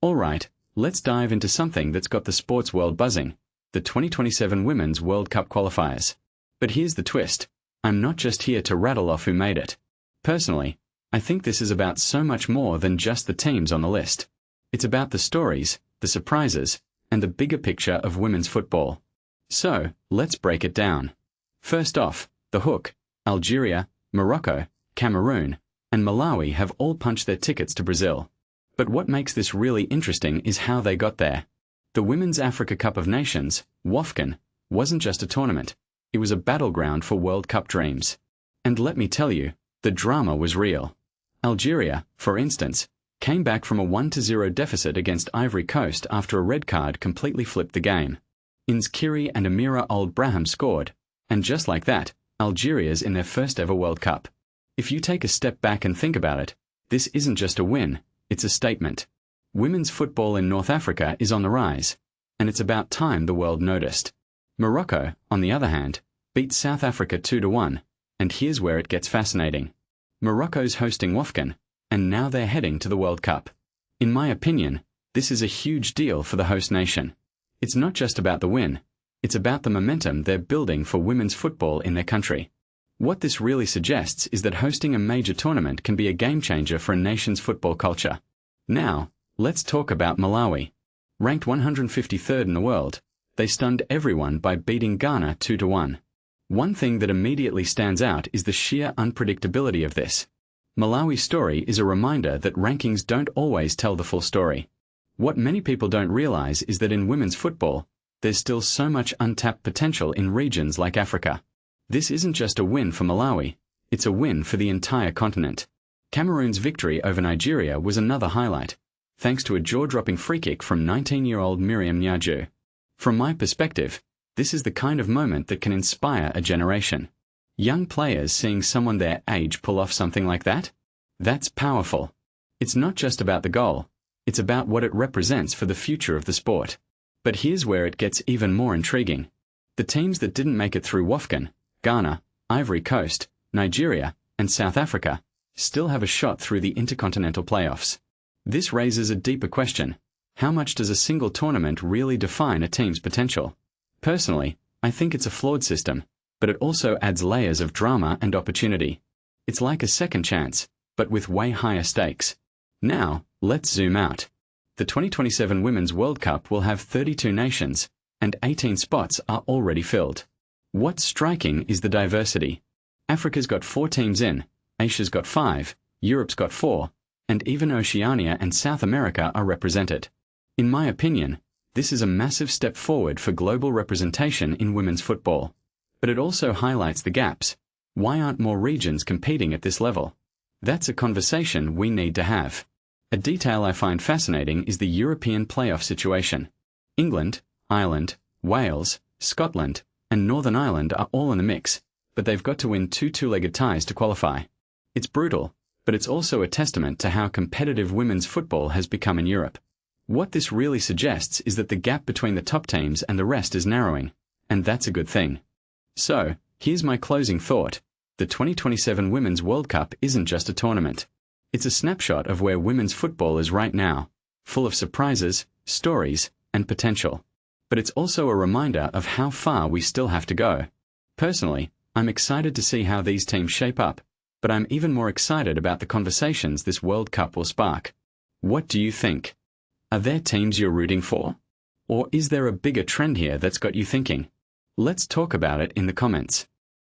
Alright, let's dive into something that's got the sports world buzzing, the 2027 Women's World Cup qualifiers. But here's the twist. I'm not just here to rattle off who made it. Personally, I think this is about so much more than just the teams on the list. It's about the stories, the surprises, and the bigger picture of women's football. So, let's break it down. First off, the hook. Algeria, Morocco, Cameroon, and Malawi have all punched their tickets to Brazil. But what makes this really interesting is how they got there. The Women's Africa Cup of Nations, WAFCON, wasn't just a tournament. It was a battleground for World Cup dreams. And let me tell you, the drama was real. Algeria, for instance, came back from a 1-0 deficit against Ivory Coast after a red card completely flipped the game. Inskiri and Amira Old Braham scored, and just like that, Algeria's in their first ever World Cup. If you take a step back and think about it, this isn't just a win, it's a statement. Women's football in North Africa is on the rise, and it's about time the world noticed. Morocco, on the other hand, beat South Africa 2-1, and here's where it gets fascinating. Morocco's hosting WAFCON, and now they're heading to the World Cup. In my opinion, this is a huge deal for the host nation. It's not just about the win, it's about the momentum they're building for women's football in their country. What this really suggests is that hosting a major tournament can be a game changer for a nation's football culture. Now, let's talk about Malawi. Ranked 153rd in the world, they stunned everyone by beating Ghana 2-1. One thing that immediately stands out is the sheer unpredictability of this. Malawi's story is a reminder that rankings don't always tell the full story. What many people don't realize is that in women's football, there's still so much untapped potential in regions like Africa. This isn't just a win for Malawi, it's a win for the entire continent. Cameroon's victory over Nigeria was another highlight, thanks to a jaw-dropping free-kick from 19-year-old Myriam Nyadjou. From my perspective, this is the kind of moment that can inspire a generation. Young players seeing someone their age pull off something like that? That's powerful. It's not just about the goal, it's about what it represents for the future of the sport. But here's where it gets even more intriguing. The teams that didn't make it through WAFCON, Ghana, Ivory Coast, Nigeria, and South Africa, still have a shot through the intercontinental playoffs. This raises a deeper question. How much does a single tournament really define a team's potential? Personally, I think it's a flawed system, but it also adds layers of drama and opportunity. It's like a second chance, but with way higher stakes. Now, let's zoom out. The 2027 Women's World Cup will have 32 nations, and 18 spots are already filled. What's striking is the diversity. Africa's got 4 teams in, Asia's got 5, Europe's got 4, and even Oceania and South America are represented. In my opinion, this is a massive step forward for global representation in women's football. But it also highlights the gaps. Why aren't more regions competing at this level? That's a conversation we need to have. A detail I find fascinating is the European playoff situation. England, Ireland, Wales, Scotland, and Northern Ireland are all in the mix, but they've got to win 2 two-legged ties to qualify. It's brutal, but it's also a testament to how competitive women's football has become in Europe. What this really suggests is that the gap between the top teams and the rest is narrowing, and that's a good thing. So, here's my closing thought. The 2027 Women's World Cup isn't just a tournament. It's a snapshot of where women's football is right now, full of surprises, stories, and potential. But it's also a reminder of how far we still have to go. Personally, I'm excited to see how these teams shape up, but I'm even more excited about the conversations this World Cup will spark. What do you think? Are there teams you're rooting for? Or is there a bigger trend here that's got you thinking? Let's talk about it in the comments.